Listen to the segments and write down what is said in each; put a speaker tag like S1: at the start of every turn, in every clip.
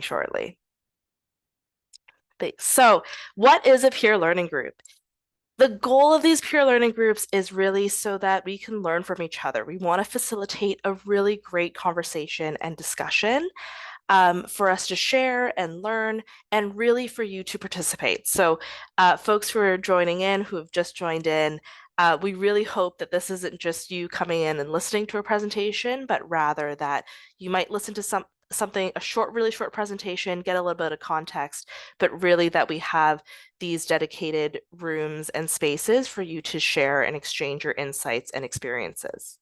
S1: shortly. So what is a peer learning group? The goal of these peer learning groups is really so that we can learn from each other. We want to facilitate a really great conversation and discussion for us to share and learn, and really for you to participate. So folks who are joining in, who have just joined in, we really hope that this isn't just you coming in and listening to a presentation, but rather that you might listen to something, a short, really short presentation, get a little bit of context, but really that we have these dedicated rooms and spaces for you to share and exchange your insights and experiences.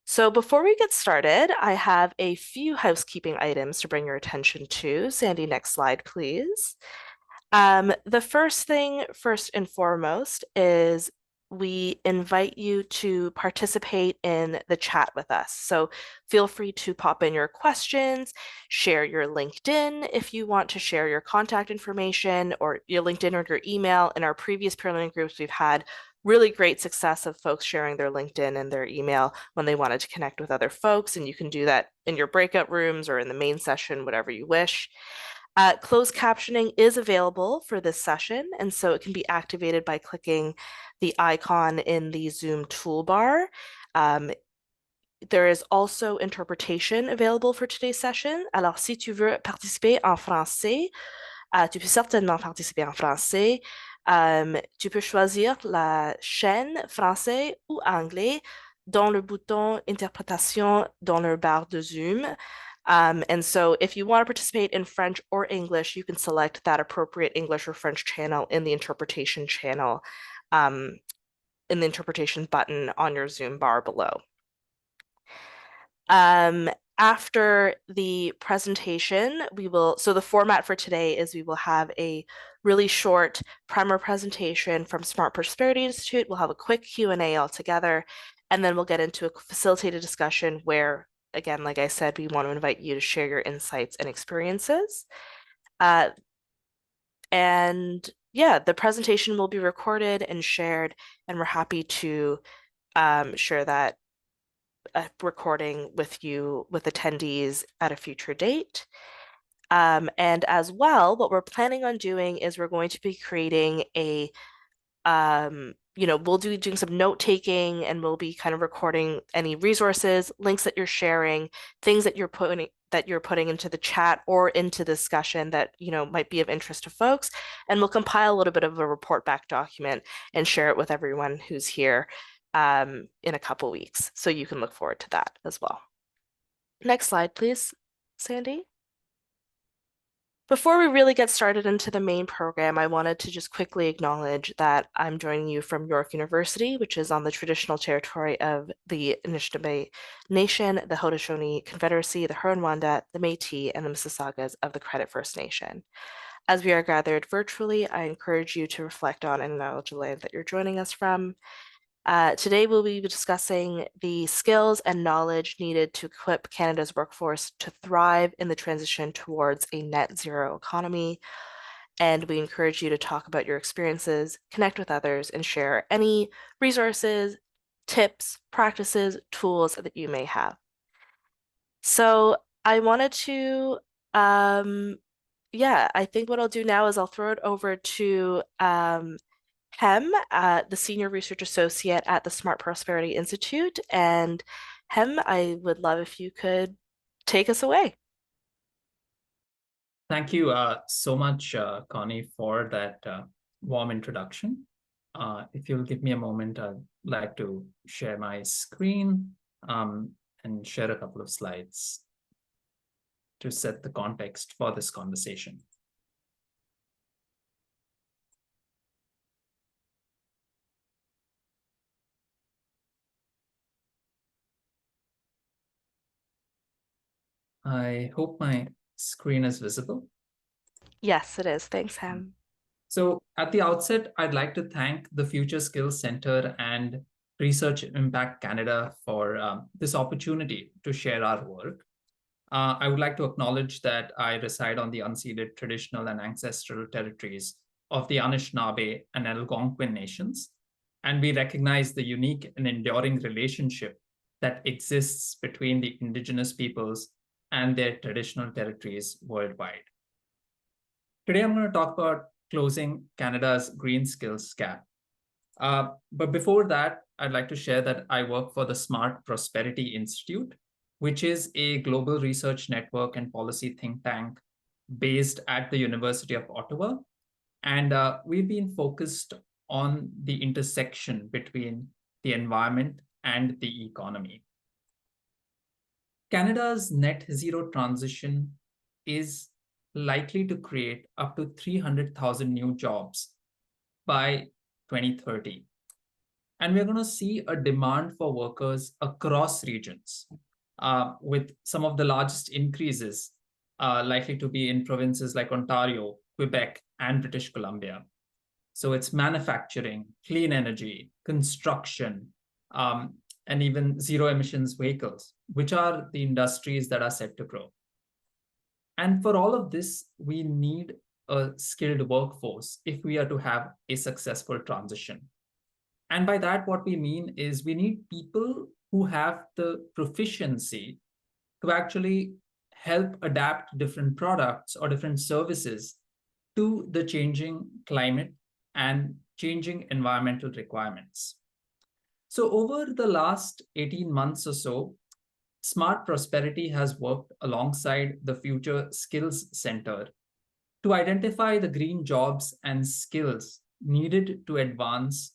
S1: So before we get started, I have a few housekeeping items to bring your attention to. Sandy, next slide, please. The first thing, first and foremost, is we invite you to participate in the chat with us. So feel free to pop in your questions, share your LinkedIn if you want to share your contact information or your LinkedIn or your email. In our previous peer learning groups, we've had really great success of folks sharing their LinkedIn and their email when they wanted to connect with other folks, and you can do that in your breakout rooms or in the main session, whatever you wish. Closed captioning is available for this session, and so it can be activated by clicking the icon in the Zoom toolbar. There is also interpretation available for today's session. Alors, si tu veux participer en français, tu peux certainement participer en français. Tu peux choisir la chaîne français ou anglais dans le bouton interprétation dans le bar de Zoom. And so if you want to participate in French or English, you can select that appropriate English or French channel in the interpretation channel, in the interpretation button on your Zoom bar below. After the presentation, so the format for today is we will have a really short primer presentation from Smart Prosperity Institute. We'll have a quick Q&A all together, and then we'll get into a facilitated discussion where, again, like I said, we want to invite you to share your insights and experiences. And yeah, the presentation will be recorded and shared, and we're happy to share that recording with you, with attendees at a future date. And as well, what we're planning on doing is we're going to be creating a, we'll be doing some note taking, and we'll be kind of recording any resources, links that you're sharing, things that you're putting into the chat or into discussion that might be of interest to folks, and we'll compile a little bit of a report back document and share it with everyone who's here in a couple weeks. So you can look forward to that as well. Next slide, please, Sandy. Before we really get started into the main program, I wanted to just quickly acknowledge that I'm joining you from York University, which is on the traditional territory of the Anishinaabe Nation, the Haudenosaunee Confederacy, the Huron-Wendat, the Métis, and the Mississaugas of the Credit First Nation. As we are gathered virtually, I encourage you to reflect on and acknowledge the land that you're joining us from. Today, we'll be discussing the skills and knowledge needed to equip Canada's workforce to thrive in the transition towards a net zero economy. And we encourage you to talk about your experiences, connect with others, and share any resources, tips, practices, tools that you may have. So I wanted to, I think what I'll do now is I'll throw it over to Hem, the Senior Research Associate at the Smart Prosperity Institute. And Hem, I would love if you could take us away.
S2: Thank you so much, Connie, for that warm introduction. If you'll give me a moment, I'd like to share my screen and share a couple of slides to set the context for this conversation. I hope my screen is visible.
S1: Yes, it is. Thanks, Hem.
S2: So at the outset, I'd like to thank the Future Skills Center and Research Impact Canada for this opportunity to share our work. I would like to acknowledge that I reside on the unceded traditional and ancestral territories of the Anishinaabe and Algonquin nations, and we recognize the unique and enduring relationship that exists between the Indigenous peoples and their traditional territories worldwide. Today, I'm going to talk about closing Canada's green skills gap. But before that, I'd like to share that I work for the Smart Prosperity Institute, which is a global research network and policy think tank based at the University of Ottawa. And we've been focused on the intersection between the environment and the economy. Canada's net zero transition is likely to create up to 300,000 new jobs by 2030. And we're going to see a demand for workers across regions, with some of the largest increases likely to be in provinces like Ontario, Quebec, and British Columbia. So it's manufacturing, clean energy, construction, and even zero emissions vehicles, which are the industries that are set to grow. And for all of this, we need a skilled workforce if we are to have a successful transition. And by that, what we mean is we need people who have the proficiency to actually help adapt different products or different services to the changing climate and changing environmental requirements. So over the last 18 months or so, Smart Prosperity has worked alongside the Future Skills Center to identify the green jobs and skills needed to advance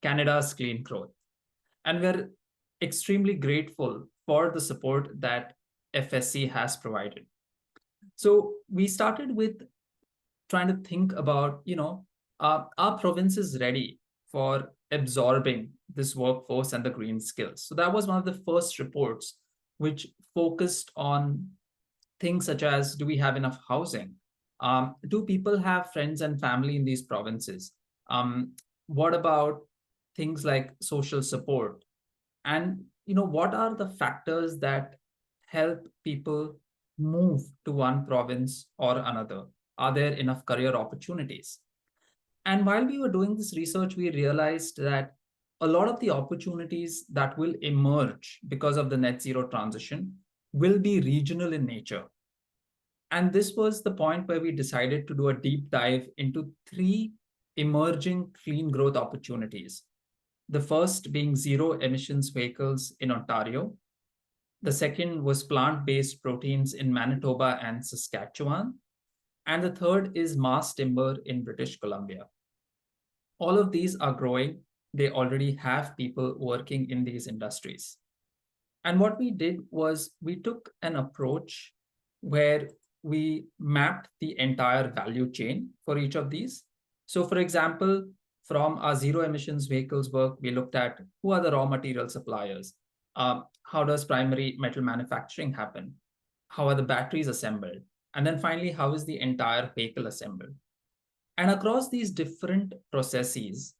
S2: Canada's clean growth. And we're extremely grateful for the support that FSC has provided. So we started with trying to think about, are provinces ready for absorbing this workforce and the green skills? So that was one of the first reports which focused on things such as, do we have enough housing? Do people have friends and family in these provinces? What about things like social support? And what are the factors that help people move to one province or another? Are there enough career opportunities? And while we were doing this research, we realized that a lot of the opportunities that will emerge because of the net zero transition will be regional in nature. And this was the point where we decided to do a deep dive into 3 emerging clean growth opportunities. The first being zero emissions vehicles in Ontario. The second was plant-based proteins in Manitoba and Saskatchewan. And the third is mass timber in British Columbia. All of these are growing. They already have people working in these industries. And what we did was we took an approach where we mapped the entire value chain for each of these. So for example, from our zero emissions vehicles work, we looked at who are the raw material suppliers? How does primary metal manufacturing happen? How are the batteries assembled? And then finally, how is the entire vehicle assembled? And across these different processes,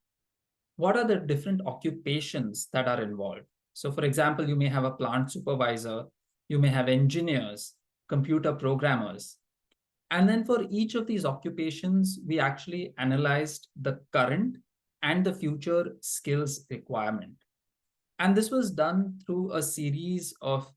S2: what are the different occupations that are involved? So for example, you may have a plant supervisor, you may have engineers, computer programmers. And then for each of these occupations, we actually analyzed the current and the future skills requirement. And this was done through a series of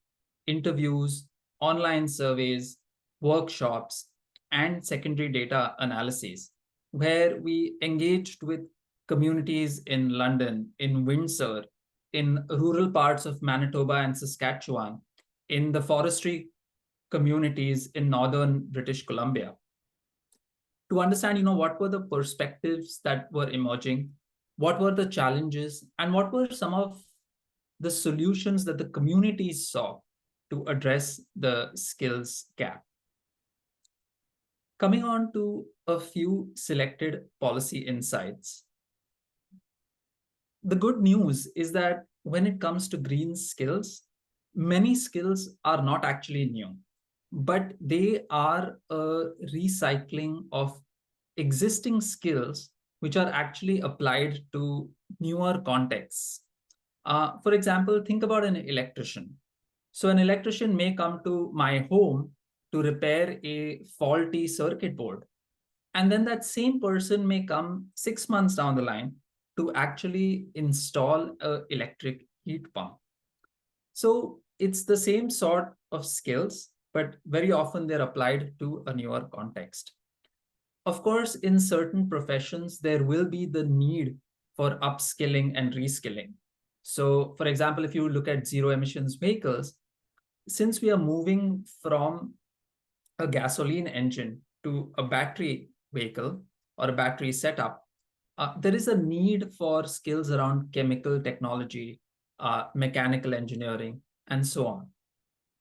S2: interviews, online surveys, workshops, and secondary data analyses, where we engaged with communities in London, in Windsor, in rural parts of Manitoba and Saskatchewan, in the forestry communities in northern British Columbia, to understand, what were the perspectives that were emerging, what were the challenges, and what were some of the solutions that the communities saw to address the skills gap. Coming on to a few selected policy insights. The good news is that when it comes to green skills, many skills are not actually new, but they are a recycling of existing skills which are actually applied to newer contexts. For example, think about an electrician. So an electrician may come to my home to repair a faulty circuit board. And then that same person may come 6 months down the line to actually install an electric heat pump. So it's the same sort of skills, but very often they're applied to a newer context. Of course, in certain professions, there will be the need for upskilling and reskilling. So, for example, if you look at zero emissions vehicles, since we are moving from a gasoline engine to a battery vehicle or a battery setup, there is a need for skills around chemical technology, mechanical engineering, and so on.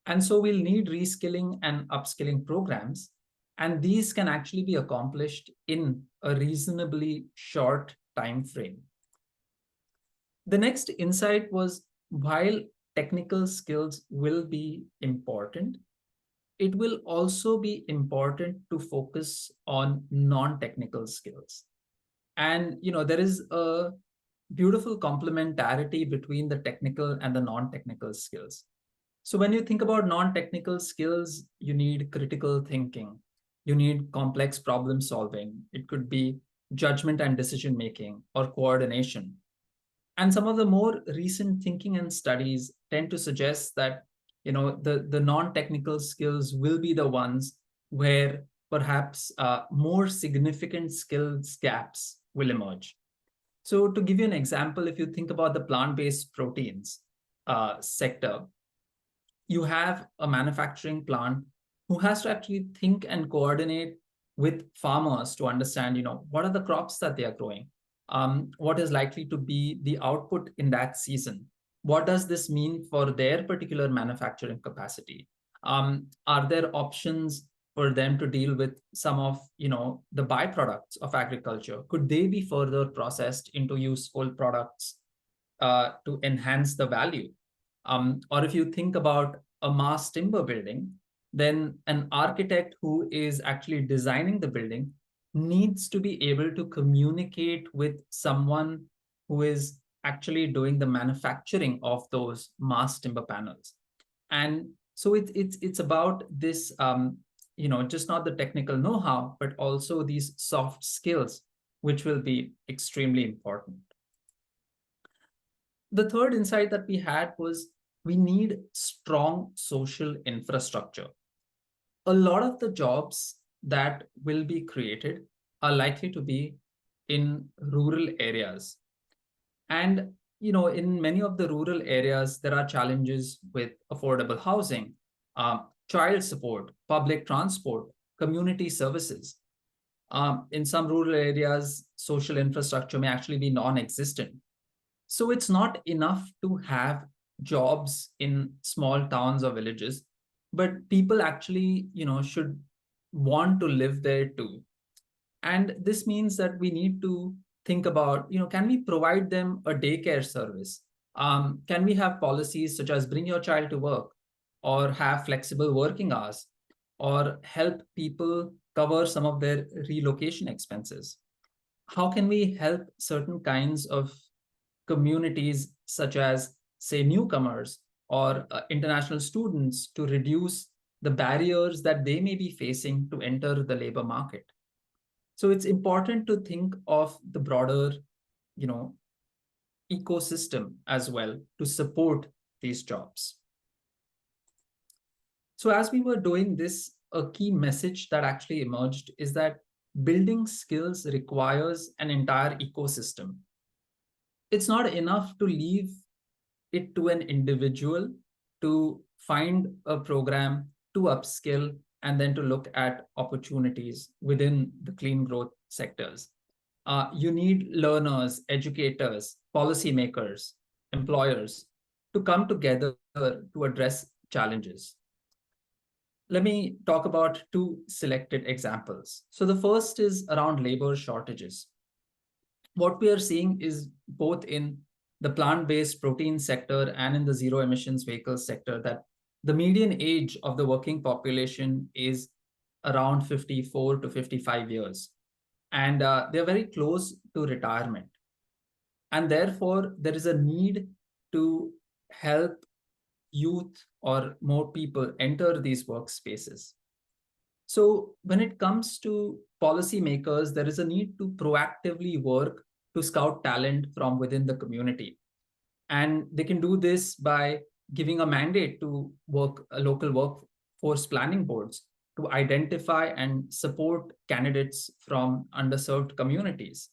S2: And so we'll need reskilling and upskilling programs. And these can actually be accomplished in a reasonably short time frame. The next insight was, while technical skills will be important, it will also be important to focus on non-technical skills. And there is a beautiful complementarity between the technical and the non-technical skills. So when you think about non-technical skills, you need critical thinking, you need complex problem solving. It could be judgment and decision making or coordination. And some of the more recent thinking and studies tend to suggest that the non-technical skills will be the ones where perhaps more significant skills gaps will emerge. So to give you an example, if you think about the plant-based proteins sector, you have a manufacturing plant who has to actually think and coordinate with farmers to understand, what are the crops that they are growing, what is likely to be the output in that season, what does this mean for their particular manufacturing capacity, are there options for them to deal with some of the byproducts of agriculture, could they be further processed into useful products to enhance the value. Or if you think about a mass timber building, then an architect who is actually designing the building needs to be able to communicate with someone who is actually doing the manufacturing of those mass timber panels. And so it's about this, just not the technical know-how, but also these soft skills, which will be extremely important. The third insight that we had was, we need strong social infrastructure. A lot of the jobs that will be created are likely to be in rural areas. And in many of the rural areas, there are challenges with affordable housing, child support, public transport, community services. In some rural areas, social infrastructure may actually be non-existent. So it's not enough to have jobs in small towns or villages, but people actually, should want to live there too. And this means that we need to think about, can we provide them a daycare service? Can we have policies such as bring your child to work, or have flexible working hours, or help people cover some of their relocation expenses? How can we help certain kinds of communities, such as, say, newcomers or international students, to reduce the barriers that they may be facing to enter the labor market? So it's important to think of the broader, ecosystem as well to support these jobs. So as we were doing this, a key message that actually emerged is that building skills requires an entire ecosystem. It's not enough to leave it to an individual to find a program, to upskill, and then to look at opportunities within the clean growth sectors. You need learners, educators, policymakers, employers to come together to address challenges. Let me talk about two selected examples. So the first is around labor shortages. What we are seeing is, both in the plant-based protein sector and in the zero emissions vehicle sector, that the median age of the working population is around 54 to 55 years. And they're very close to retirement. And therefore, there is a need to help youth or more people enter these workspaces. So when it comes to policymakers, there is a need to proactively work to scout talent from within the community. And they can do this by giving a mandate to a local workforce workforce planning boards to identify and support candidates from underserved communities.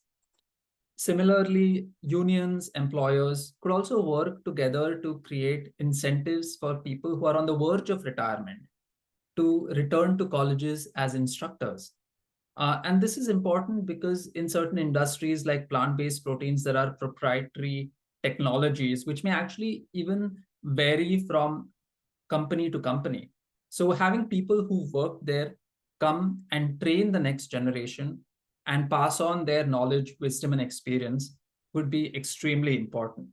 S2: Similarly, unions, employers could also work together to create incentives for people who are on the verge of retirement to return to colleges as instructors. And this is important because in certain industries like plant-based proteins, there are proprietary technologies which may actually even vary from company to company. So having people who work there come and train the next generation and pass on their knowledge, wisdom, and experience would be extremely important.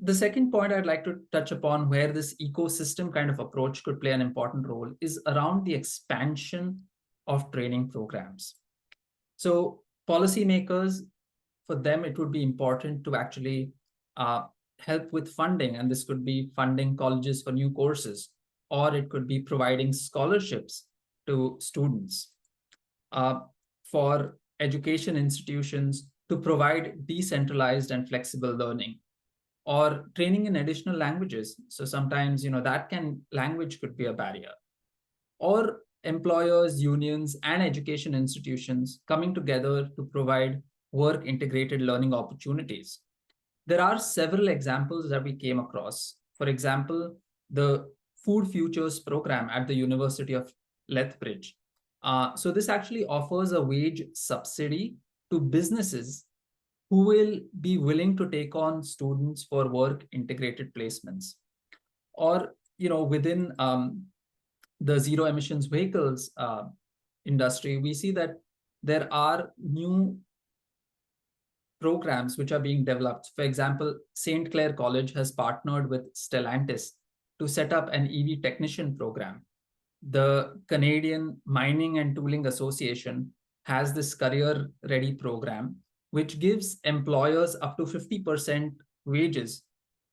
S2: The second point I'd like to touch upon where this ecosystem kind of approach could play an important role is around the expansion of training programs. So policymakers, for them, it would be important to actually help with funding. And this could be funding colleges for new courses, or it could be providing scholarships to students. For education institutions to provide decentralized and flexible learning, or training in additional languages. So sometimes, language could be a barrier. Or employers, unions, and education institutions coming together to provide work integrated learning opportunities. There are several examples that we came across. For example, the Food Futures program at the University of Lethbridge. So this actually offers a wage subsidy to businesses who will be willing to take on students for work integrated placements. Or, within the zero emissions vehicles industry, we see that there are new programs which are being developed. For example, St. Clair College has partnered with Stellantis to set up an EV technician program. The Canadian Mining and Tooling Association has this career ready program, which gives employers up to 50% wages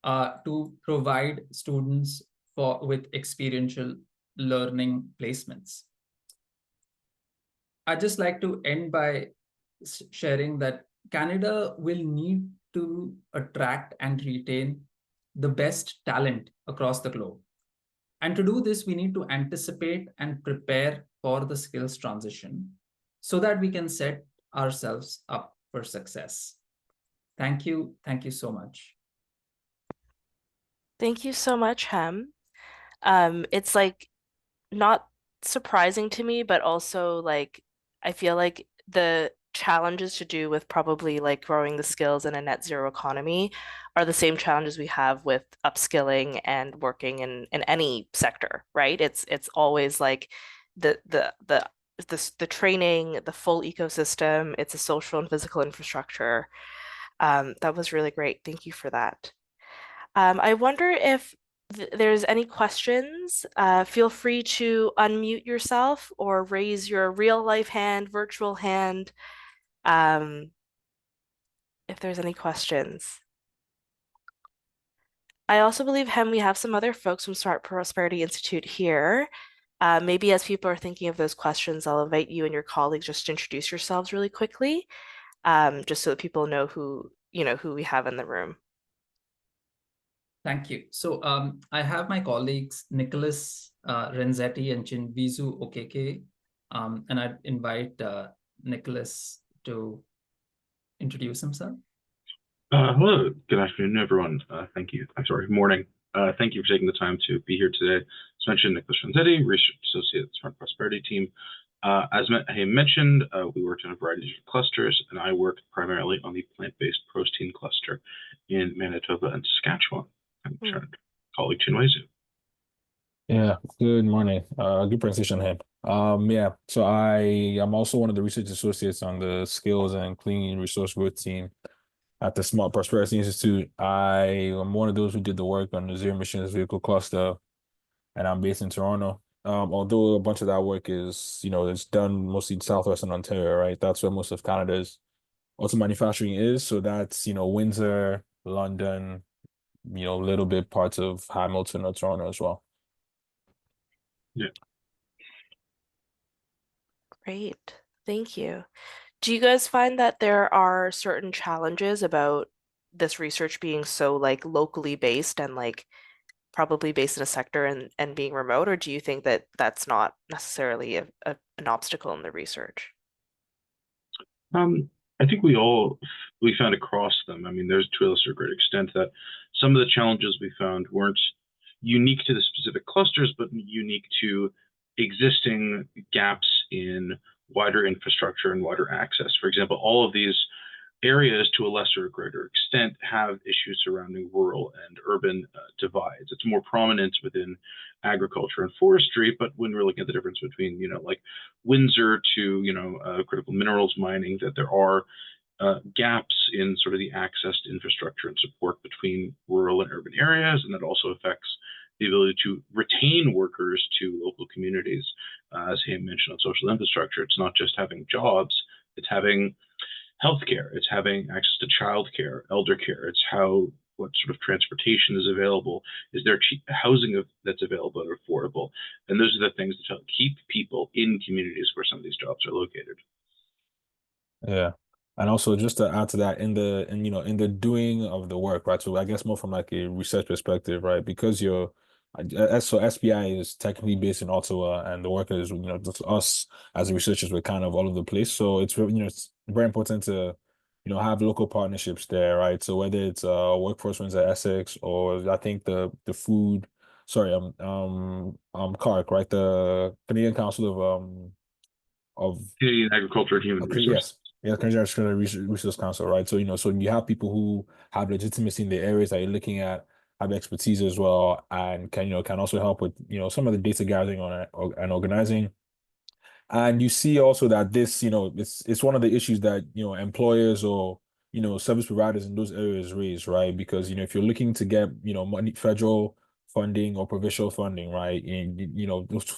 S2: to provide students with experiential learning placements. I'd just like to end by sharing that Canada will need to attract and retain the best talent across the globe. And to do this, we need to anticipate and prepare for the skills transition so that we can set ourselves up for success. Thank you. Thank you so much.
S1: Thank you so much, Hem. It's like not surprising to me, but also like I feel like the challenges to do with probably like growing the skills in a net zero economy are the same challenges we have with upskilling and working in any sector, right? It's always like the the the the training, the full ecosystem, it's a social and physical infrastructure. That was really great. Thank you for that. I wonder if there's any questions. Feel free to unmute yourself or raise your real life hand, virtual hand, if there's any questions. I also believe, Hem, we have some other folks from Smart Prosperity Institute here. Maybe as people are thinking of those questions, I'll invite you and your colleagues just to introduce yourselves really quickly, just so that people know who we have in the room.
S2: Thank you. So I have my colleagues, Nicholas Renzetti and Chinvizu Okeke, and I'd invite Nicholas to introduce himself.
S3: Hello, good afternoon, everyone. Thank you. I'm sorry, morning. Thank you for taking the time to be here today. As mentioned, Nicholas Renzetti, Research Associate at the Smart Prosperity Team. As I mentioned, we worked on a variety of clusters, and I work primarily on the plant-based protein cluster in Manitoba and Saskatchewan. I'm colleague Chinwezu.
S4: Yeah, good morning. Good presentation, Hem. Yeah, so I am also one of the research associates on the skills and clean resource growth team at the Smart Prosperity Institute. I am one of those who did the work on the zero emissions vehicle cluster, and I'm based in Toronto. Although a bunch of that work is, it's done mostly in Southwestern Ontario, right? That's where most of Canada's auto manufacturing is. So that's, Windsor, London, a little bit parts of Hamilton or Toronto as well.
S3: Yeah.
S1: Great. Thank you. Do you guys find that there are certain challenges about this research being so like locally based and like probably based in a sector and being remote, or do you think that that's not necessarily an obstacle in the research?
S3: I think we found across them. I mean, there's to a lesser great extent that some of the challenges we found weren't unique to the specific clusters, but unique to existing gaps in wider infrastructure and wider access. For example, all of these areas, to a lesser or greater extent, have issues surrounding rural and urban divides. It's more prominent within agriculture and forestry, but when we're looking at the difference between, like Windsor to, critical minerals mining, that there are gaps in sort of the access to infrastructure and support between rural and urban areas, and that also affects the ability to retain workers to local communities. As Ham mentioned on social infrastructure, it's not just having jobs, it's having healthcare, it's having access to childcare, elder care, it's what sort of transportation is available, is there cheap housing that's available and affordable, and those are the things that help keep people in communities where some of these jobs are located.
S4: Yeah. And also just to add to that, in the doing of the work, right? So I guess more from like a research perspective, right? Because so SPI is technically based in Ottawa, and the workers, just us as researchers, we're kind of all over the place. So it's very important to, have local partnerships there, right? So whether it's Workforce Windsor Essex, or I think the food, sorry, CARC, right? The Canadian Council of
S3: Canadian Agriculture and Human
S4: Okay,
S3: Resources.
S4: yes, Canadian Research Council, right? So, so you have people who have legitimacy in the areas that you're looking at, have expertise as well, and can also help with, some of the data gathering and organizing. And you see also that this, it's one of the issues that, employers or, service providers in those areas raise, right? Because, if you're looking to get, money, federal funding or provincial funding, right? And,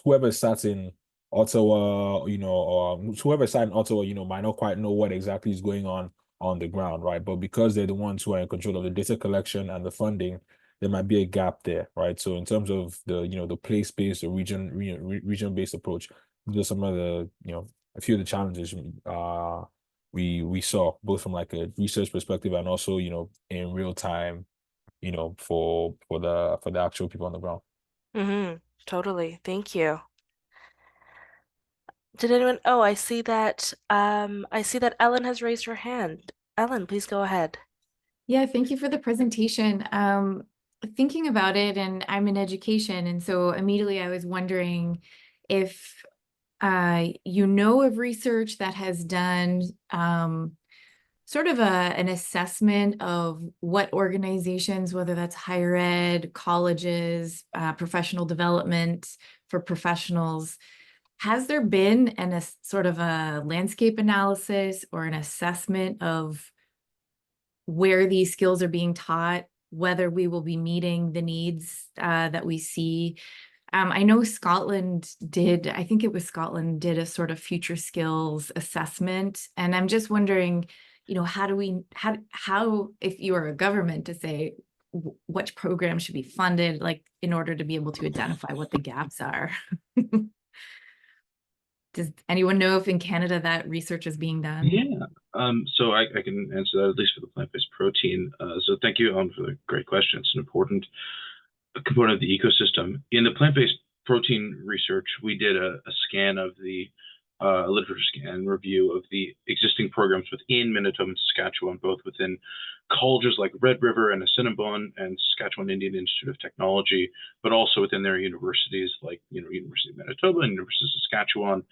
S4: whoever starts in Ottawa, or whoever sat in Ottawa, might not quite know what exactly is going on the ground, right? But because they're the ones who are in control of the data collection and the funding, there might be a gap there, right? So in terms of the place-based or region-based approach, those are some of the, a few of the challenges we saw, both from like a research perspective and also, in real time, for the actual people on the ground.
S1: Mm-hmm. Totally. Thank you. Did anyone? Oh, I see that Ellen has raised her hand. Ellen, please go ahead.
S5: Yeah, thank you for the presentation. Thinking about it, and I'm in education, and so immediately I was wondering if of research that has done sort of an assessment of what organizations, whether that's higher ed, colleges, professional development for professionals, has there been a sort of a landscape analysis or an assessment of where these skills are being taught, whether we will be meeting the needs that we see? I know I think it was Scotland did a sort of future skills assessment. And I'm just wondering, how, if you are a government, to say which program should be funded, like in order to be able to identify what the gaps are. Does anyone know if in Canada that research is being done?
S3: Yeah, so I can answer that, at least for the plant-based protein. So thank you, for the great question. It's an important component of the ecosystem. In the plant-based protein research, we did a scan of the literature scan review of the existing programs within Manitoba and Saskatchewan, both within colleges like Red River and Assiniboine and Saskatchewan Indian Institute of Technology, but also within their universities like University of Manitoba and University of Saskatchewan,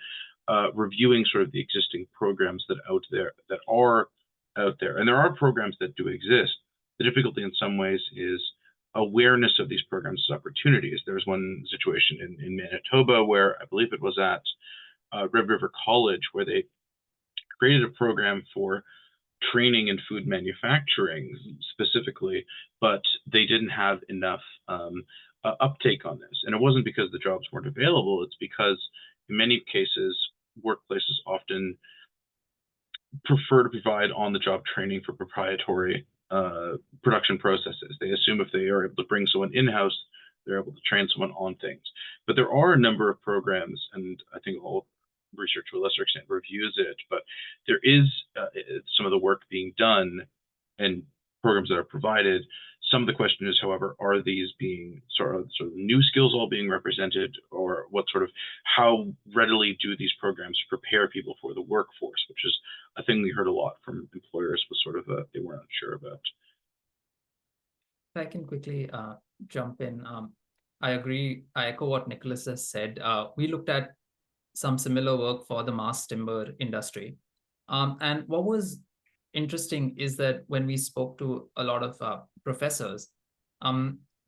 S3: reviewing sort of the existing programs that are out there. And there are programs that do exist. The difficulty in some ways is awareness of these programs as opportunities. There's one situation in Manitoba where I believe it was at Red River College, where they created a program for training in food manufacturing specifically, but they didn't have enough uptake on this. And it wasn't because the jobs weren't available, it's because in many cases, workplaces often prefer to provide on-the-job training for proprietary production processes. They assume if they are able to bring someone in-house, they're able to train someone on things. But there are a number of programs, and I think all research to a lesser extent reviews it, but there is some of the work being done and programs that are provided Some of the question is, however, are these being sort of new skills all being represented, or how readily do these programs prepare people for the workforce, which is a thing we heard a lot from employers, was they weren't unsure about.
S2: If I can quickly jump in. I agree. I echo what Nicholas has said. We looked at some similar work for the mass timber industry. And what was interesting is that when we spoke to a lot of professors,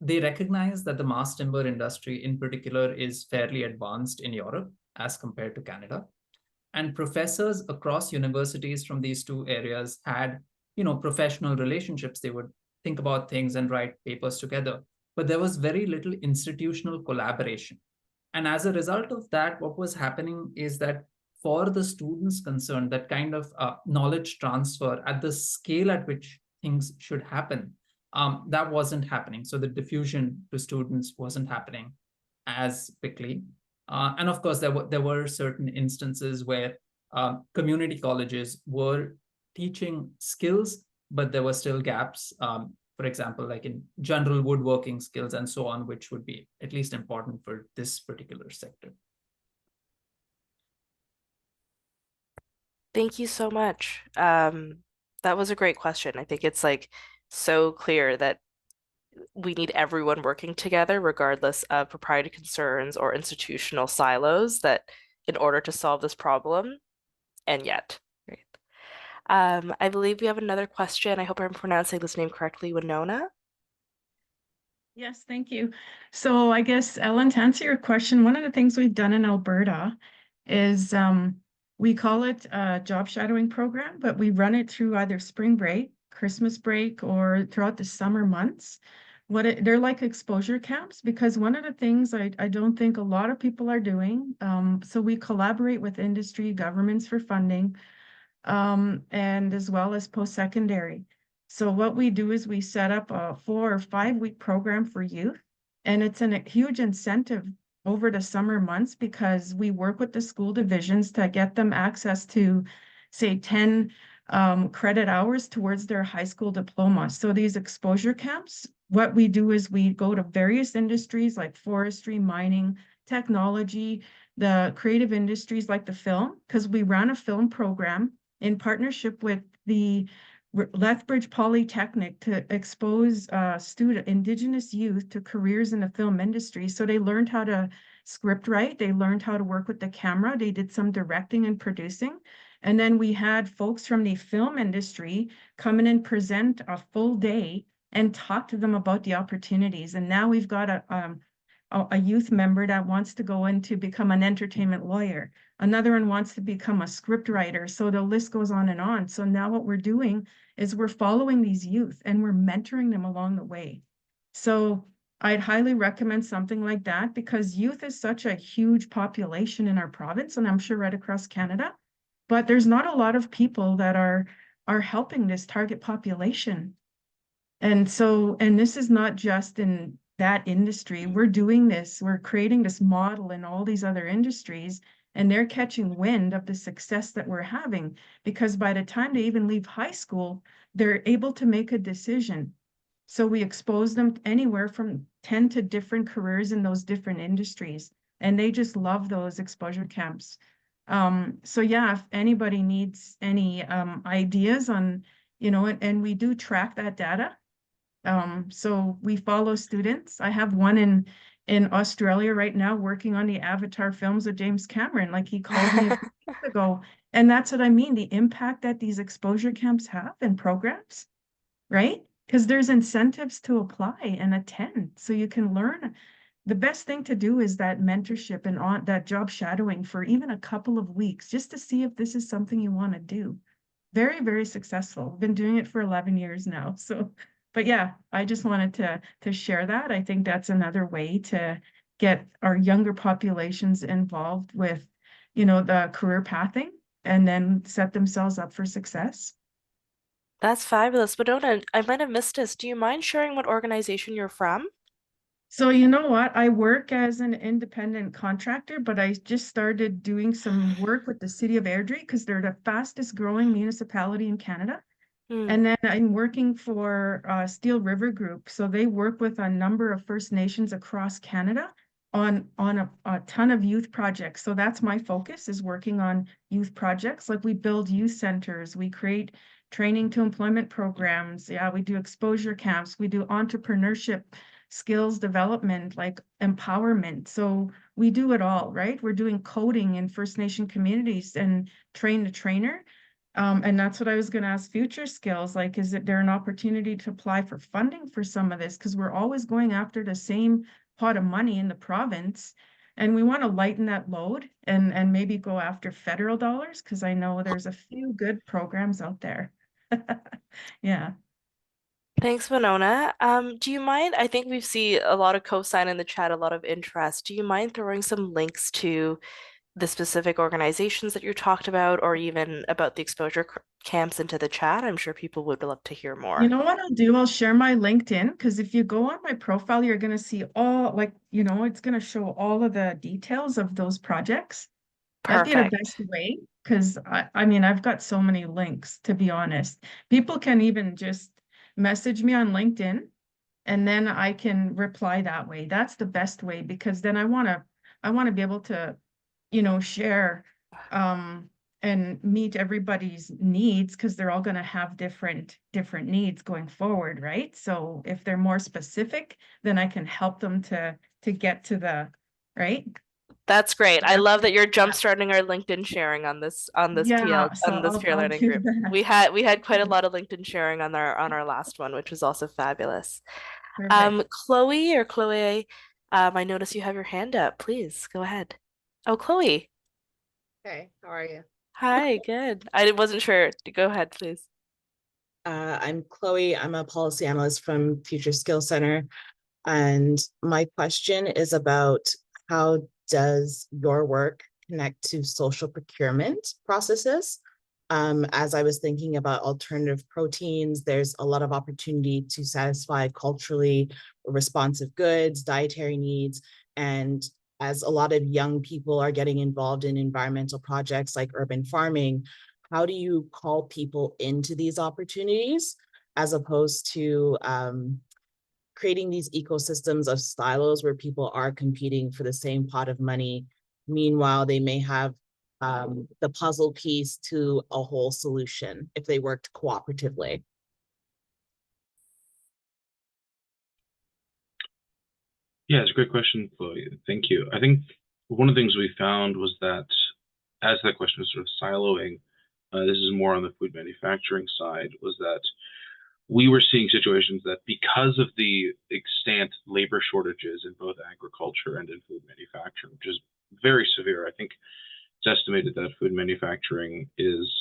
S2: they recognize that the mass timber industry in particular is fairly advanced in Europe as compared to Canada. And professors across universities from these two areas had, professional relationships. They would think about things and write papers together, but there was very little institutional collaboration. And as a result of that, what was happening is that for the students concerned, that kind of knowledge transfer at the scale at which things should happen, that wasn't happening. So the diffusion to students wasn't happening as quickly. And of course, there were certain instances where community colleges were teaching skills, but there were still gaps. For example, like in general woodworking skills and so on, which would be at least important for this particular sector.
S1: Thank you so much. That was a great question. I think it's like so clear that we need everyone working together, regardless of proprietary concerns or institutional silos, that in order to solve this problem, and yet, right? I believe we have another question. I hope I'm pronouncing this name correctly, Winona.
S6: Yes, thank you. So I guess, Ellen, to answer your question, one of the things we've done in Alberta is we call it a job shadowing program, but we run it through either spring break, Christmas break, or throughout the summer months. They're like exposure camps, because one of the things I don't think a lot of people are doing, so we collaborate with industry, governments for funding, and as well as post-secondary. So what we do is we set up a 4 or 5 week program for youth, and it's a huge incentive over the summer months, because we work with the school divisions to get them access to, say, 10 credit hours towards their high school diploma. So these exposure camps, what we do is we go to various industries like forestry, mining, technology, the creative industries like the film, because we ran a film program in partnership with the Lethbridge Polytechnic to expose Indigenous youth to careers in the film industry. So they learned how to script write, they learned how to work with the camera, they did some directing and producing. And then we had folks from the film industry come in and present a full day and talk to them about the opportunities. And now we've got a youth member that wants to go in to become an entertainment lawyer. Another one wants to become a script writer. So the list goes on and on. So now what we're doing is we're following these youth and we're mentoring them along the way. So I'd highly recommend something like that, because youth is such a huge population in our province, and I'm sure right across Canada, but there's not a lot of people that are helping this target population. And so, and this is not just in that industry. We're doing this, we're creating this model in all these other industries, and they're catching wind of the success that we're having, because by the time they even leave high school, they're able to make a decision. So we expose them anywhere from 10 to different careers in those different industries, and they just love those exposure camps. So yeah, if anybody needs any ideas on, and we do track that data. So we follow students. I have one in Australia right now working on the Avatar films of James Cameron. Like, he called me a few weeks ago. And that's what I mean, the impact that these exposure camps have and programs, right? Because there's incentives to apply and attend so you can learn. The best thing to do is that mentorship and on that job shadowing for even a couple of weeks, just to see if this is something you want to do. Very, very successful. I've been doing it for 11 years now. So, but yeah, I just wanted to share that. I think that's another way to get our younger populations involved with, the career pathing, and then set themselves up for success.
S1: That's fabulous. Winona, I might have missed this. Do you mind sharing what organization you're from?
S6: So you know what? I work as an independent contractor, but I just started doing some work with the city of Airdrie, because they're the fastest growing municipality in Canada. And then I'm working for Steel River Group. So they work with a number of First Nations across Canada on a ton of youth projects. So that's my focus, is working on youth projects. Like we build youth centers, we create training to employment programs. Yeah, we do exposure camps, we do entrepreneurship skills development, like empowerment. So we do it all, right? We're doing coding in First Nation communities and train the trainer. And that's what I was going to ask future skills. Like, is there an opportunity to apply for funding for some of this? Because we're always going after the same pot of money in the province. And we want to lighten that load and maybe go after federal dollars, because I know there's a few good programs out there. Yeah.
S1: Thanks, Winona. Do you mind? I think we see a lot of cosign in the chat, a lot of interest. Do you mind throwing some links to the specific organizations that you talked about, or even about the exposure camps into the chat? I'm sure people would love to hear
S6: You
S1: more.
S6: know what I'll do? I'll share my LinkedIn, because if you go on my profile, you're going to see all, like, it's going to show all of the details of those projects. That'd be the
S1: Perfect.
S6: best way, because I mean, I've got so many links, to be honest. People can even just message me on LinkedIn, and then I can reply that way. That's the best way, because then I want to be able to, share and meet everybody's needs, because they're all going to have different needs going forward, right? So if they're more specific, then I can help them to get to the right.
S1: That's great.
S6: So
S1: I
S6: that's
S1: love that you're jumpstarting our LinkedIn sharing on this
S6: yeah. So
S1: peer
S6: I'll
S1: learning
S6: do
S1: group.
S6: that.
S1: We had quite a lot of LinkedIn sharing on our last one, which was also fabulous.
S6: Perfect.
S1: Chloe, I notice you have your hand up. Please go ahead. Oh, Chloe.
S7: Hey, how are you?
S1: Hi, good. I wasn't sure. Go ahead, please.
S7: I'm Chloe. I'm a policy analyst from Future Skills Center. And my question is about, how does your work connect to social procurement processes? As I was thinking about alternative proteins, there's a lot of opportunity to satisfy culturally responsive goods, dietary needs, and as a lot of young people are getting involved in environmental projects like urban farming, how do you call people into these opportunities as opposed to creating these ecosystems of silos where people are competing for the same pot of money? Meanwhile, they may have the puzzle piece to a whole solution if they worked cooperatively.
S3: Yeah, it's a great question, Chloe. Thank you. I think one of the things we found was that as that question was sort of siloing, this is more on the food manufacturing side, was that we were seeing situations that because of the extant labor shortages in both agriculture and in food manufacturing, which is very severe. I think it's estimated that food manufacturing is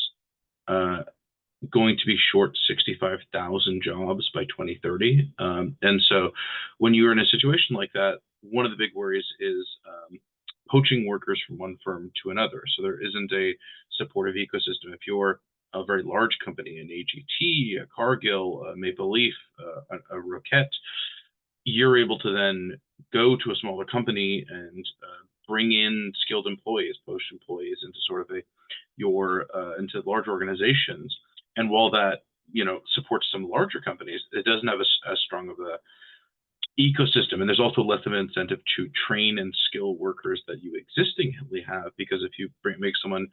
S3: going to be short 65,000 jobs by 2030. And so when you're in a situation like that, one of the big worries is poaching workers from one firm to another. So there isn't a supportive ecosystem. If you're a very large company, an AGT, a Cargill, a Maple Leaf, a Roquette, you're able to then go to a smaller company and bring in skilled employees, poach employees into sort of into large organizations. And while that supports some larger companies, it doesn't have as strong of a ecosystem, and there's also less of an incentive to train and skill workers that you existingly have, because if you make someone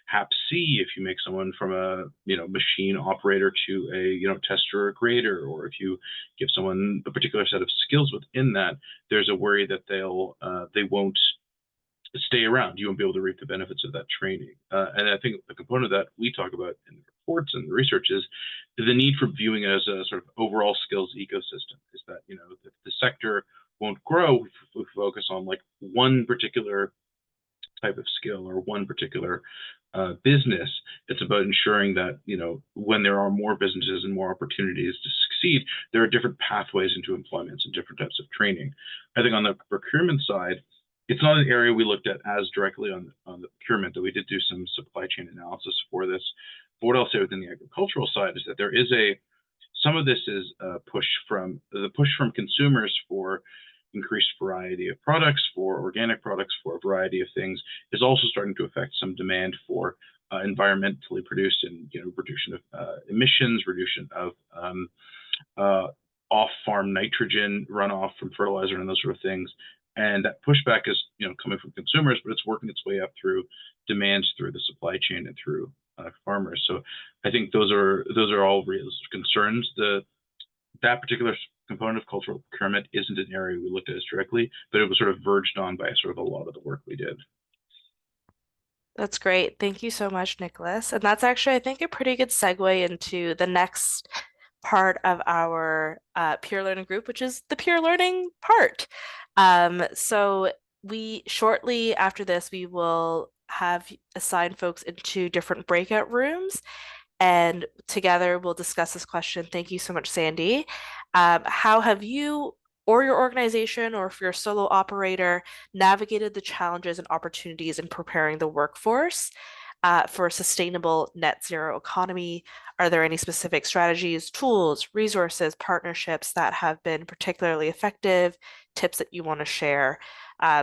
S3: Hap C, if you make someone from a machine operator to a tester or grader, or if you give someone a particular set of skills within that, there's a worry that they won't stay around. You won't be able to reap the benefits of that training. And I think the component that we talk about in the reports and the research is the need for viewing it as a sort of overall skills ecosystem. Is that if the sector won't grow, we focus on like one particular type of skill or one particular business. It's about ensuring that when there are more businesses and more opportunities to succeed, there are different pathways into employment and different types of training. I think on the procurement side, it's not an area we looked at as directly on the procurement, though we did do some supply chain analysis for this. But what I'll say within the agricultural side is that there is some of this is the push from consumers for increased variety of products, for organic products, for a variety of things, is also starting to affect some demand for environmentally produced, and reduction of emissions, reduction of off-farm nitrogen runoff from fertilizer and those sort of things. And that pushback is coming from consumers, but it's working its way up through demands through the supply chain and through farmers. So I think those are all real concerns. That particular component of cultural procurement isn't an area we looked at as directly, but it was sort of verged on by sort of a lot of the work we did.
S1: That's great. Thank you so much, Nicholas. And that's actually, I think, a pretty good segue into the next part of our peer learning group, which is the peer learning part. So we shortly after this, we will have assigned folks into different breakout rooms, and together we'll discuss this question. Thank you so much, Sandy. How have you or your organization, or if you're a solo operator, navigated the challenges and opportunities in preparing the workforce for a sustainable net zero economy? Are there any specific strategies, tools, resources, partnerships that have been particularly effective, tips that you want to share?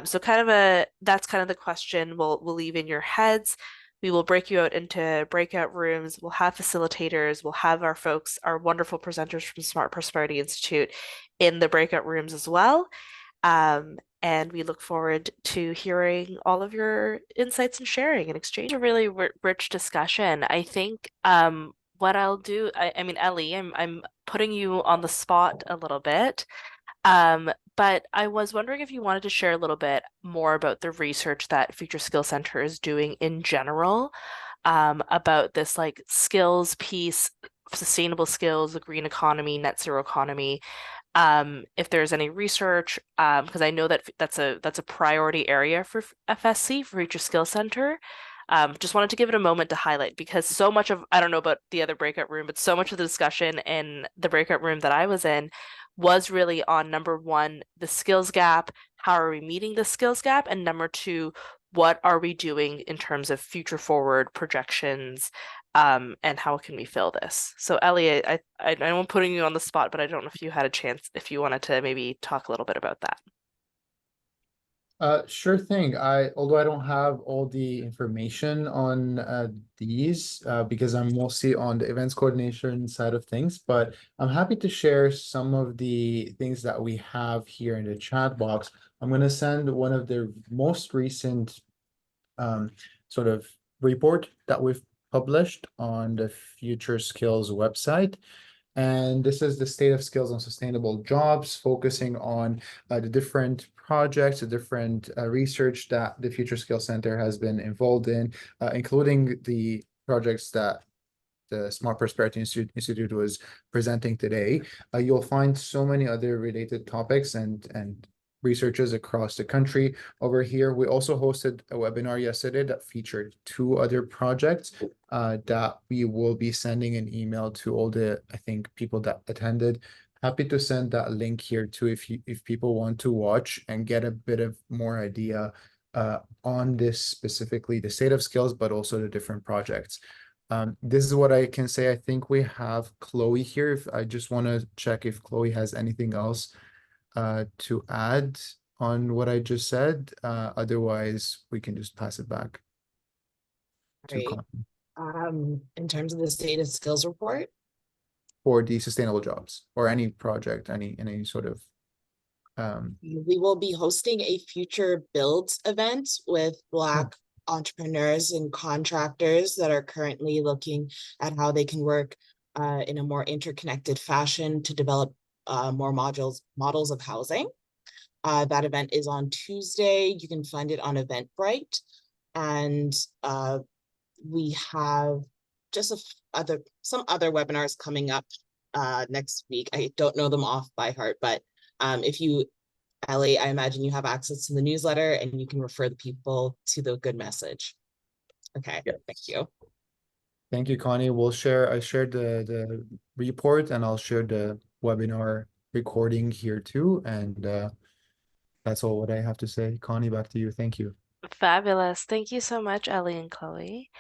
S1: So that's kind of the question we'll leave in your heads. We will break you out into breakout rooms. We'll have facilitators. We'll have our folks, our wonderful presenters from Smart Prosperity Institute in the breakout rooms as well. And we look forward to hearing all of your insights and sharing and exchange. A really rich discussion. I think what I'll do, I mean, Ellie, I'm putting you on the spot a little bit. But I was wondering if you wanted to share a little bit more about the research that Future Skills Center is doing in general, about this like skills piece, sustainable skills, the green economy, net zero economy. If there's any research, because I know that that's a priority area for FSC, for Future Skills Center. Just wanted to give it a moment to highlight, because so much of, I don't know about the other breakout room, but so much of the discussion in the breakout room that I was in was really on number one, the skills gap. How are we meeting the skills gap? And number two, what are we doing in terms of future forward projections, and how can we fill this? So Ellie, I know I'm putting you on the spot, but I don't know if you had a chance, if you wanted to maybe talk a little bit about that.
S8: Sure thing. Although I don't have all the information on these because I'm mostly on the events coordination side of things, but I'm happy to share some of the things that we have here in the chat box. I'm going to send one of the most recent sort of report that we've published on the Future Skills website. And this is the state of skills on sustainable jobs, focusing on the different projects, the different research that the Future Skills Center has been involved in, including the projects that the Smart Prosperity Institute was presenting today. You'll find so many other related topics and researchers across the country over here. We also hosted a webinar yesterday that featured 2 other projects that we will be sending an email to all the, I think, people that attended. Happy to send that link here too if people want to watch and get a bit of more idea on this, specifically the state of skills, but also the different projects. This is what I can say. I think we have Chloe here. I just want to check if Chloe has anything else to add on what I just said. Otherwise, we can just pass it back to Connie.
S7: In terms of the state of skills report,
S8: for the sustainable jobs or any project, any sort of.
S7: We will be hosting a future builds event with Black entrepreneurs and contractors that are currently looking at how they can work in a more interconnected fashion to develop more models of housing. That event is on Tuesday. You can find it on Eventbrite. And we have just some other webinars coming up next week. I don't know them off by heart, but if you, Ellie, I imagine you have access to the newsletter and you can refer the people to the good message. Okay, yes. Thank you.
S8: Thank you, Connie. I shared the report, and I'll share the webinar recording here too. And that's all what I have to say. Connie, back to you. Thank you.
S1: Fabulous. Thank you so much, Ellie and Chloe.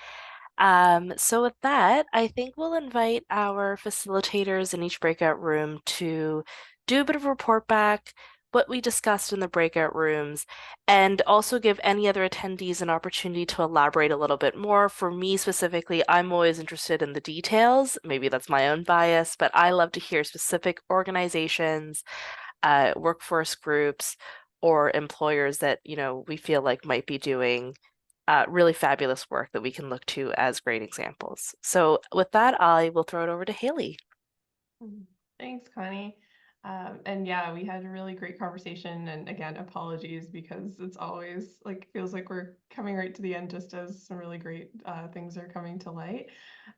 S1: So with that, I think we'll invite our facilitators in each breakout room to do a bit of a report back. what we discussed in the breakout rooms, and also give any other attendees an opportunity to elaborate a little bit more. For me specifically, I'm always interested in the details. Maybe that's my own bias, but I love to hear specific organizations, workforce groups, or employers that, we feel like might be doing really fabulous work that we can look to as great examples. So with that, I will throw it over to Haley.
S9: Thanks, Connie. And yeah, we had a really great conversation. And again, apologies because it's always feels like we're coming right to the end just as some really great things are coming to light.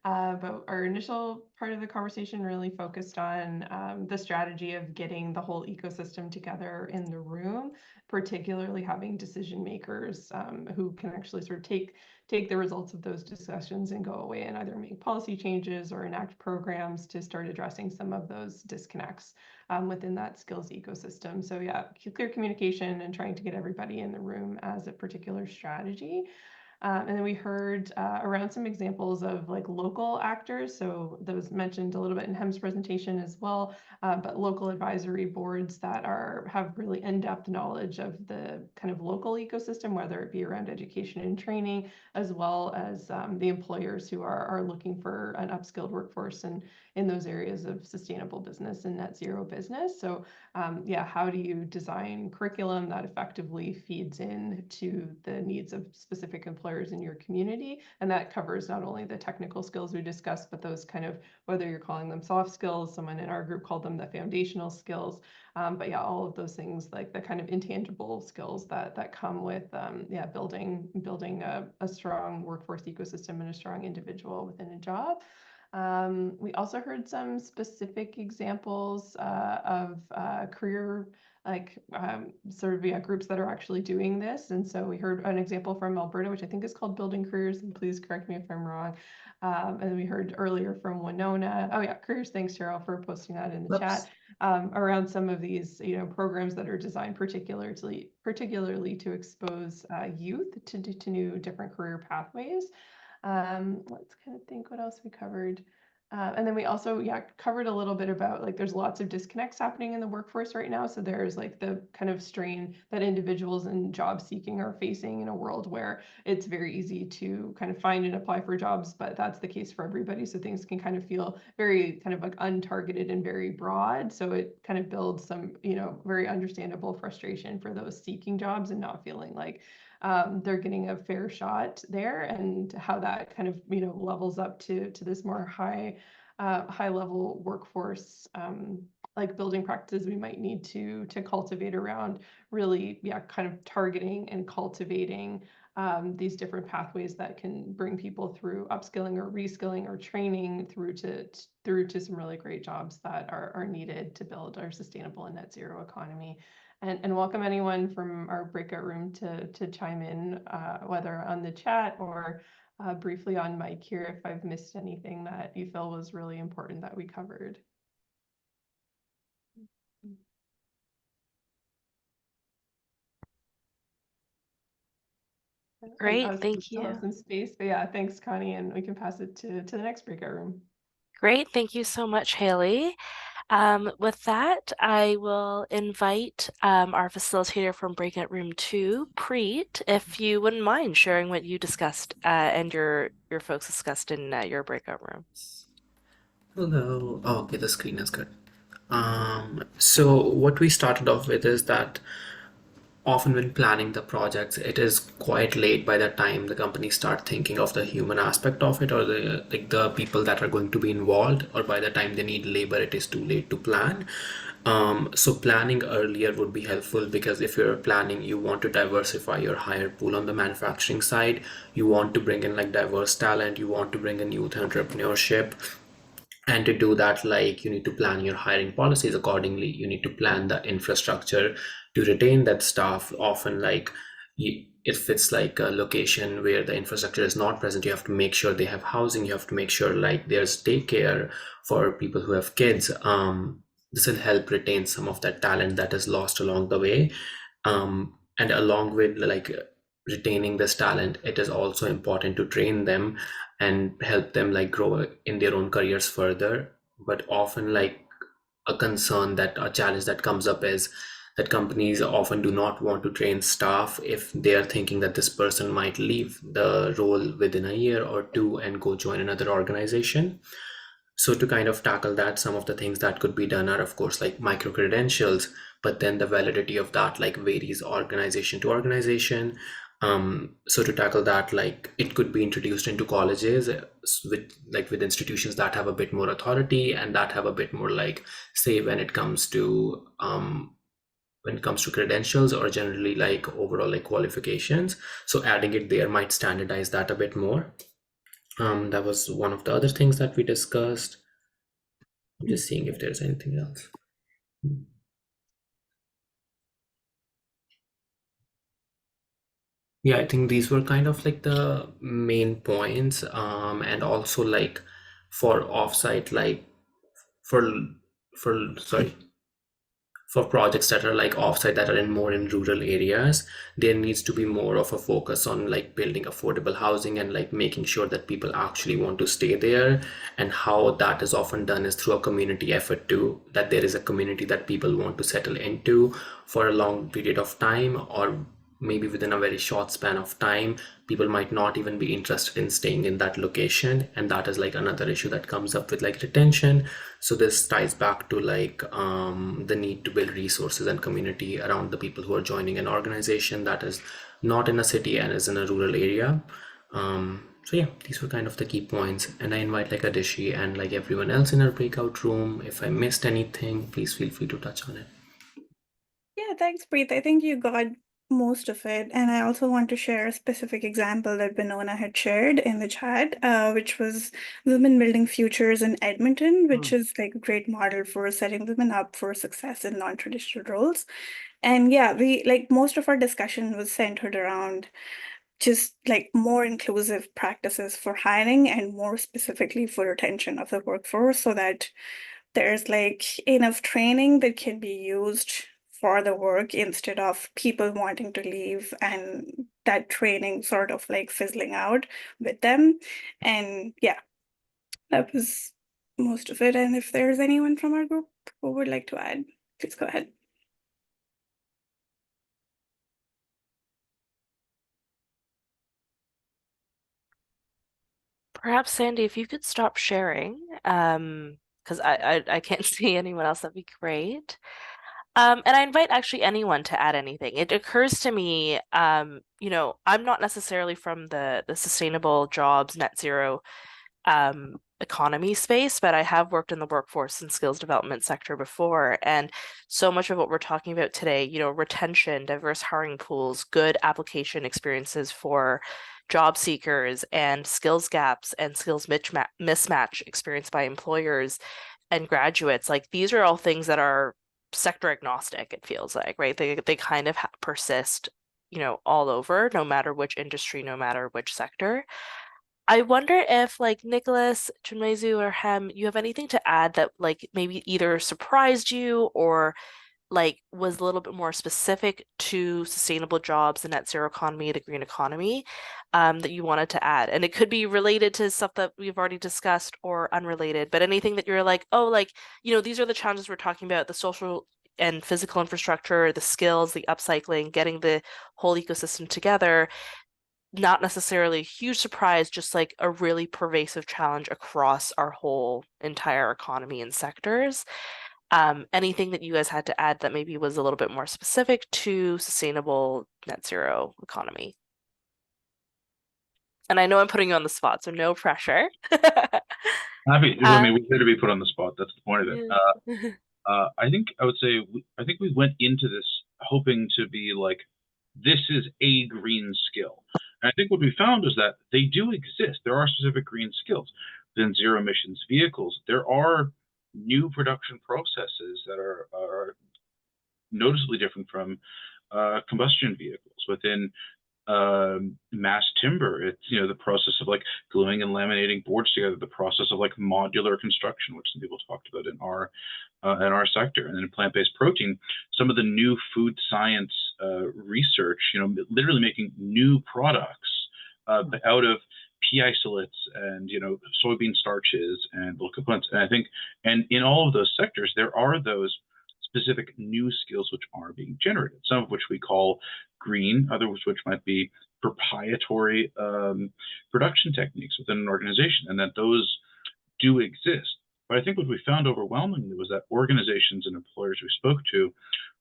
S9: But our initial part of the conversation really focused on the strategy of getting the whole ecosystem together in the room, particularly having decision makers who can actually sort of take the results of those discussions and go away and either make policy changes or enact programs to start addressing some of those disconnects within that skills ecosystem. So yeah, clear communication and trying to get everybody in the room as a particular strategy. And then we heard around some examples of local actors. So that was mentioned a little bit in Hem's presentation as well, but local advisory boards that have really in-depth knowledge of the kind of local ecosystem, whether it be around education and training, as well as the employers who are looking for an upskilled workforce and in those areas of sustainable business and net zero business. So yeah, how do you design curriculum that effectively feeds into the needs of specific employers in your community? And that covers not only the technical skills we discussed, but those kind of, whether you're calling them soft skills, someone in our group called them the foundational skills. But yeah, all of those things, like the kind of intangible skills that come with yeah, building a strong workforce ecosystem and a strong individual within a job. We also heard some specific examples of career sort of groups that are actually doing this. And so we heard an example from Alberta, which I think is called Building Careers, and please correct me if I'm wrong. And we heard earlier from Winona. Oh yeah, Careers. Thanks, Cheryl, for posting that in the chat around some of these programs that are designed particularly to expose youth to new different career pathways. Let's kind of think what else we covered. And then we also, covered a little bit about there's lots of disconnects happening in the workforce right now. So there's the kind of strain that individuals in job seeking are facing in a world where it's very easy to kind of find and apply for jobs, but that's the case for everybody. So things can kind of feel very kind of untargeted and very broad. So it kind of builds some, very understandable frustration for those seeking jobs and not feeling like they're getting a fair shot there, and how that kind of levels up to this more high level workforce building practices we might need to cultivate around really kind of targeting and cultivating these different pathways that can bring people through upskilling or reskilling or training through to some really great jobs that are needed to build our sustainable and net zero economy. And welcome anyone from our breakout room to chime in, whether on the chat or briefly on mic here if I've missed anything that you feel was really important that we covered.
S1: Great, thank you.
S9: Some space, but yeah, thanks, Connie, and we can pass it to the next breakout room.
S1: Great, thank you so much, Haley. With that, I will invite our facilitator from Breakout Room 2, Preet, if you wouldn't mind sharing what you discussed and your folks discussed in your breakout room.
S10: Hello. Oh, okay, the screen is good. So what we started off with is that often when planning the projects, it is quite late by the time the company start thinking of the human aspect of it, or the people that are going to be involved, or by the time they need labor, it is too late to plan. So planning earlier would be helpful, because if you're planning, you want to diversify your hire pool on the manufacturing side. You want to bring in diverse talent. You want to bring in youth entrepreneurship. And to do that, you need to plan your hiring policies accordingly. You need to plan the infrastructure to retain that staff. Often, if it's a location where the infrastructure is not present, you have to make sure they have housing. You have to make sure there's daycare for people who have kids. This will help retain some of that talent that is lost along the way. And along with retaining this talent, it is also important to train them and help them grow in their own careers further. But often a challenge that comes up is that companies often do not want to train staff if they are thinking that this person might leave the role within a year or two and go join another organization. So to kind of tackle that, some of the things that could be done are, of course, like micro credentials, but then the validity of that like varies organization to organization. So to tackle that, like it could be introduced into colleges with institutions that have a bit more authority and that have a bit more like say when it comes to credentials or generally like overall like qualifications. So adding it there might standardize that a bit more. That was one of the other things that we discussed. I'm just seeing if there's anything else. Yeah, I think these were kind of like the main points. And also like for offsite, like for sorry, for projects that are like offsite that are in more in rural areas, there needs to be more of a focus on like building affordable housing and like making sure that people actually want to stay there. And how that is often done is through a community effort too, that there is a community that people want to settle into for a long period of time, or maybe within a very short span of time people might not even be interested in staying in that location, and that is like another issue that comes up with like retention. So this ties back to like the need to build resources and community around the people who are joining an organization that is not in a city and is in a rural area. So yeah, these were kind of the key points, and I invite like Adishi and like everyone else in our breakout room, if I missed anything, please feel free to touch on it.
S11: Yeah, thanks, Preet. I think you got most of it. And I also want to share a specific example that Benona had shared in the chat, which was Women Building Futures in Edmonton, which is like a great model for setting women up for success in non-traditional roles. And yeah, we like most of our discussion was centered around just like more inclusive practices for hiring and more specifically for retention of the workforce so that there's like enough training that can be used for the work instead of people wanting to leave and that training sort of like fizzling out with them. And yeah, that was most of it. And if there's anyone from our group who would like to add, please go ahead.
S1: Perhaps Sandy, if you could stop sharing, because I can't see anyone else, that'd be great. And I invite actually anyone to add anything. It occurs to me, you know, I'm not necessarily from the sustainable jobs, net zero economy space, but I have worked in the workforce and skills development sector before. And so much of what we're talking about today, you know, retention, diverse hiring pools, good application experiences for job seekers, and skills gaps and skills mismatch experienced by employers and graduates, like these are all things that are sector agnostic, it feels like, right? They kind of persist, you know, all over, no matter which industry, no matter which sector. I wonder if like Nicholas, Chinmezu, or Hem, you have anything to add that like maybe either surprised you or like was a little bit more specific to sustainable jobs, the net zero economy, the green economy, that you wanted to add. And it could be related to stuff that we've already discussed or unrelated, but anything that you're like, oh, like, you know, these are the challenges we're talking about, the social and physical infrastructure, the skills, the upcycling, getting the whole ecosystem together. Not necessarily a huge surprise, just like a really pervasive challenge across our whole entire economy and sectors. Anything that you guys had to add that maybe was a little bit more specific to sustainable net zero economy? And I know I'm putting you on the spot, so no pressure.
S3: Happy. I mean, we're here to be put on the spot. That's the point of it.
S1: Yeah.
S3: I think I would say I think we went into this hoping to be like, this is a green skill. And I think what we found is that they do exist. There are specific green skills. Within zero emissions vehicles, there are new production processes that are noticeably different from combustion vehicles. Within mass timber, it's, you know, the process of like gluing and laminating boards together, the process of like modular construction, which some people talked about in our sector. And then in plant-based protein, some of the new food science research, you know, literally making new products out of pea isolates and, you know, soybean starches and little components. And I think, and in all of those sectors, there are those specific new skills which are being generated, some of which we call green, others which might be proprietary production techniques within an organization, and that those do exist. But I think what we found overwhelmingly was that organizations and employers we spoke to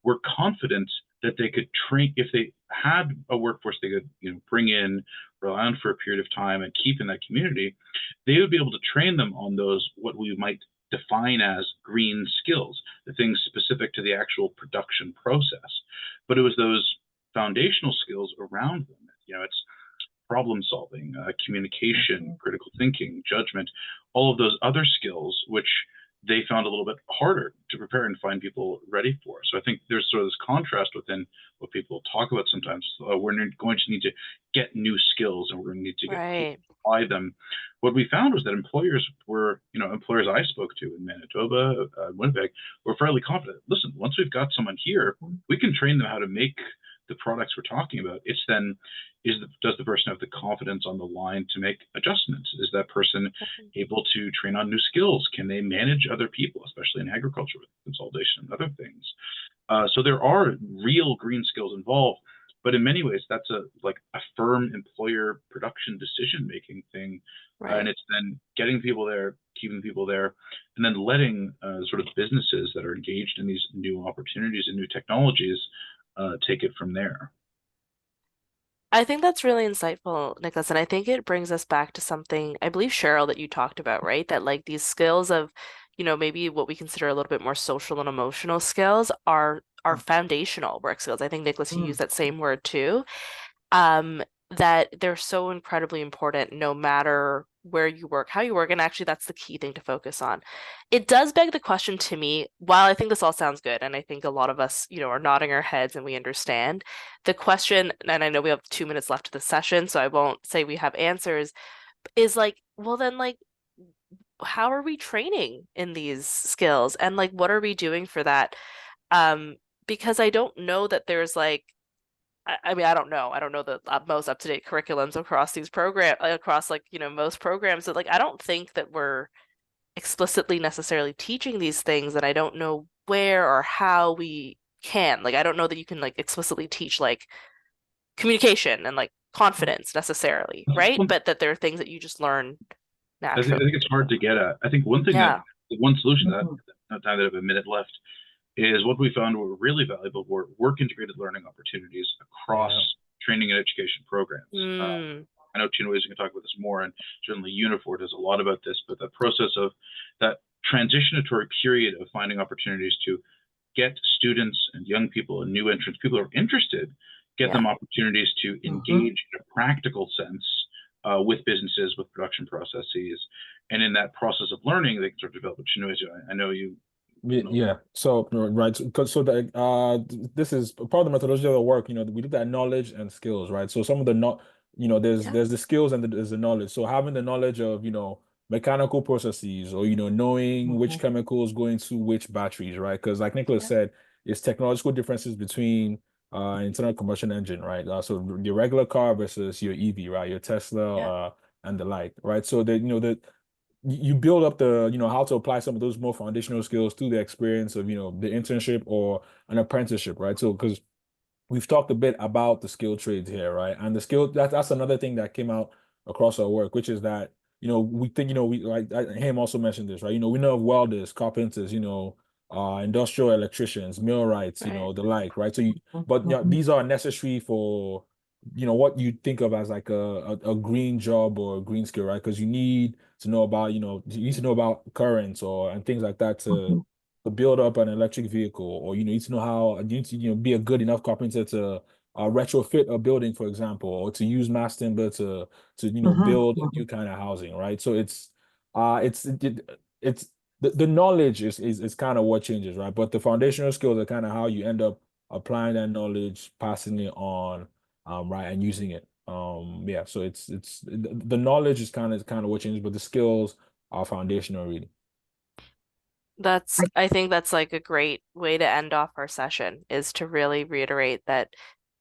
S3: were confident that they could train, if they had a workforce they could bring in, rely on for a period of time and keep in that community, they would be able to train them on those, what we might define as green skills, the things specific to the actual production process. But it was those foundational skills around them. It's problem solving, communication, critical thinking, judgment, all of those other skills, which they found a little bit harder to prepare and find people ready for. So I think there's sort of this contrast within what people talk about sometimes. We're going to need to get new skills and we're going to need to get people to apply them. What we found was that employers I spoke to in Manitoba, Winnipeg, were fairly confident. Listen, once we've got someone here, we can train them how to make the products we're talking about. It's then, does the person have the confidence on the line to make adjustments? Is that person able to train on new skills? Can they manage other people, especially in agriculture with consolidation and other things? So there are real green skills involved, but in many ways that's a firm employer production decision-making thing. And it's then getting people there, keeping people there, and then letting sort of businesses that are engaged in these new opportunities and new technologies take it from there.
S1: I think that's really insightful, Nicholas, and I think it brings us back to something, I believe, Cheryl, that you talked about, right? That like these skills of, maybe what we consider a little bit more social and emotional skills are foundational work skills. I think, Nicholas, you used that same word too. That they're so incredibly important no matter where you work, how you work, and actually that's the key thing to focus on. It does beg the question to me, while I think this all sounds good, and I think a lot of us, are nodding our heads and we understand, the question, and I know we have 2 minutes left of the session, so I won't say we have answers, is like, well then, like, how are we training in these skills? And like, what are we doing for that? Because I don't know that there's like, I mean, I don't know the most up-to-date curriculums across these across most programs. But like, I don't think that we're explicitly necessarily teaching these things, and I don't know where or how we can. Like, I don't know that you can like explicitly teach like communication and like confidence necessarily, right? But that there are things that you just learn
S3: I
S1: naturally.
S3: think it's hard to get at. I think one thing one solution that no time that I have a minute left is what we found were really valuable were work integrated learning opportunities across training and education programs. I know Chinweiz can talk about this more, and certainly Unifor does a lot about this, but the process of that transitionatory period of finding opportunities to get students and young people and new entrants, people who are interested, get them opportunities to engage in a practical sense with businesses, with production processes. And in that process of learning, they can sort of develop. Chinweiz, I know you.
S4: Yeah. So right. So that this is part of the methodology of the work. We look at knowledge and skills, right? So some of the there's the skills and there's the knowledge. So having the knowledge of mechanical processes or knowing which chemicals go into which batteries, right? Because like Nicholas said, it's technological differences between internal combustion engine, right? So your regular car versus your EV, right? Your Tesla and the like, right? So that you build up the how to apply some of those more foundational skills through the experience of the internship or an apprenticeship, right? So because we've talked a bit about the skill trades here, right? And the skill that's another thing that came out across our work, which is that we think we like Hem also mentioned this, right? We know of welders, carpenters, industrial electricians, millwrights, the like, right? So but these are necessary for what you think of as like a green job or a green skill, right? Because you need to know about you need to know about currents and things like that to build up an electric vehicle, or you need to know how you need to be a good enough carpenter to retrofit a building, for example, or to use mass timber to build a new kind of housing, right? So it's the knowledge is kind of what changes, right? But the foundational skills are kind of how you end up applying that knowledge, passing it on, right, and using it. Yeah, so it's the knowledge is kind of what changes, but the skills are foundational, really.
S1: I think that's like a great way to end off our session, is to really reiterate that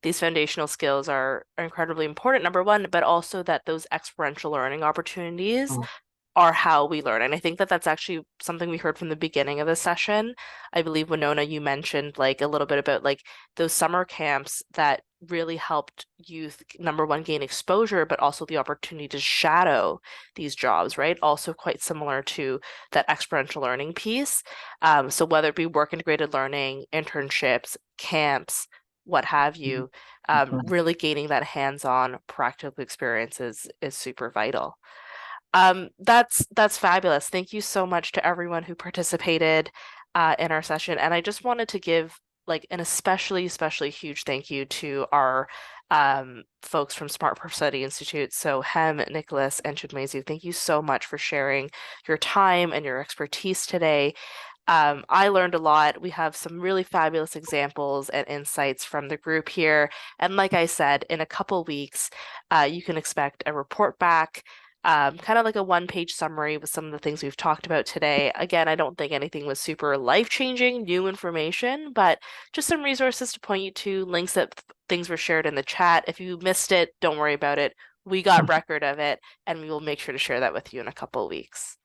S1: these foundational skills are incredibly important, number one, but also that those experiential learning opportunities are how we learn. And I think that that's actually something we heard from the beginning of the session. I believe, Winona, you mentioned like a little bit about like those summer camps that really helped youth, number one, gain exposure, but also the opportunity to shadow these jobs, right? Also quite similar to that experiential learning piece. So whether it be work integrated learning, internships, camps, what have you, really gaining that hands-on practical experience is super vital. That's fabulous. Thank you so much to everyone who participated in our session. And I just wanted to give like an especially huge thank you to our folks from Smart Prosperity Institute. So Hem, Nicholas, and Chudmezu, thank you so much for sharing your time and your expertise today. I learned a lot. We have some really fabulous examples and insights from the group here. And like I said, in a couple weeks, you can expect a report back, kind of like a one-page summary with some of the things we've talked about today. Again, I don't think anything was super life-changing, new information, but just some resources to point you to, links that things were shared in the chat. If you missed it, don't worry about it. We got record of it, and we will make sure to share that with you in a couple of weeks.